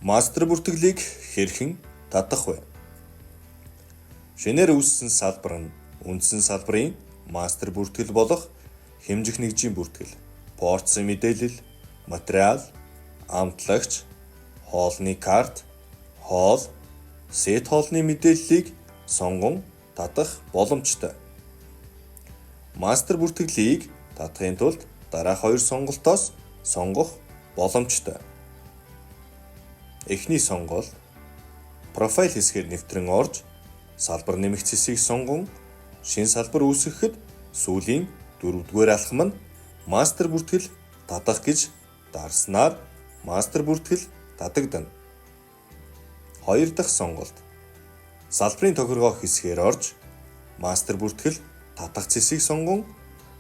Мастер бүртгэлийг хэрхэн татах вэ? Шинээр үүссэн салбар нь үндсэн салбарын мастер бүртгэл болох хэмжих нэгжийн бүртгэл, порцын мэдээлэл, материал, амтлагч, хоолны карт, хоол, сет хоолны мэдээллийг сонгон татах боломжтой. Мастер бүртгэлийг татахын тулд дараах хоёр сонголтоос сонгох боломжтой. Эхний сонголт профайл хэсгээр нэвтрэн орж салбар нэмэгц хэсгийг сонгон шинэ салбар үүсгэхэд сүүлийн 4-р алхам нь мастер бүртгэл татах гэж дарснаар мастер бүртгэл татагдана. Хоёр дахь сонголт салбарын тохиргоо хэсгээр орж мастер бүртгэл татах зэсийг сонгон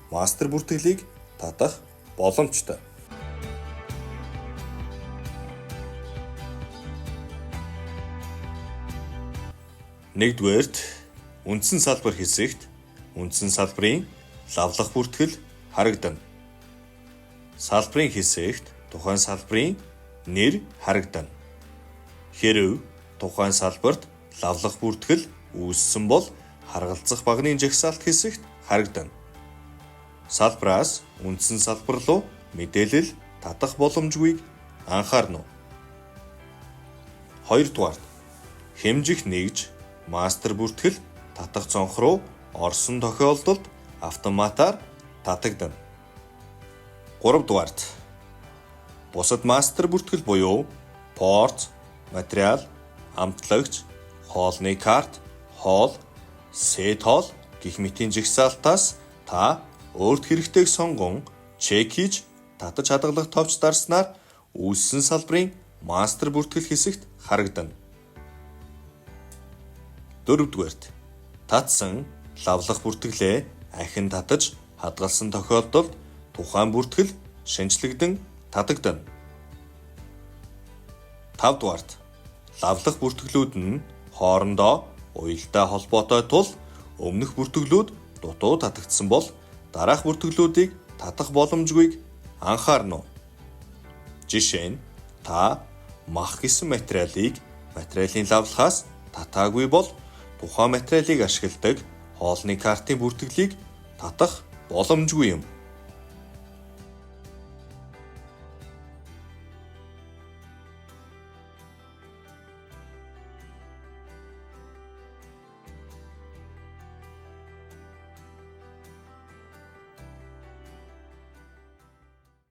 мастер бүртгэлийг татах боломжтой. Нэгдүгээрт үндсэн салбар хэсэгт үндсэн салбарын лавлах бүртгэл харагдана. Салбарын хэсэгт тухайн салбарын нэр харагдана. Хэрэв тухайн салбарт лавлах бүртгэл үүссэн бол харгалзах багны жагсаалт хэсэгт харагдана. Салбараас үндсэн салбар руу мэдээлэл татах боломжгүйг анхаарна уу? Хоёрдугаарт хэмжих нэгж мастер бүртгэл татах цонх руу орсон тохиолдолд автоматар татагдана. Гуравдугаарт бусад мастер бүртгэл буюу порц, материал, амтлагч, хоолны карт, хоол, сет хоол гэх мэтийн жагсаалтаас та өөрт хэрэгтэйг сонгон чек хийж татаж хадгалах товч дарснаар үүссэн салбарын мастер бүртгэл хэсэгт харагдана. Дөрөвдүгээрт татсан лавлах бүртгэлээ ахин татаж хадгалсан тохиолдолд тухайн бүртгэл шинжлэгдэн татагдана. Тавдугаарт лавлах бүртгэлүүд нь хоорондоо уялдаа холбоотой тул өмнөх бүртгэлүүд дутуу татагдсан бол дараах бүртгэлүүдийг татах боломжгүйг анхаарна уу? Жишээ нь та мах гэсэн материалын лавлахаас татаагүй бол тухайн материалыг ашигладаг хоолны картын бүртгэлийг татах боломжгүй юм.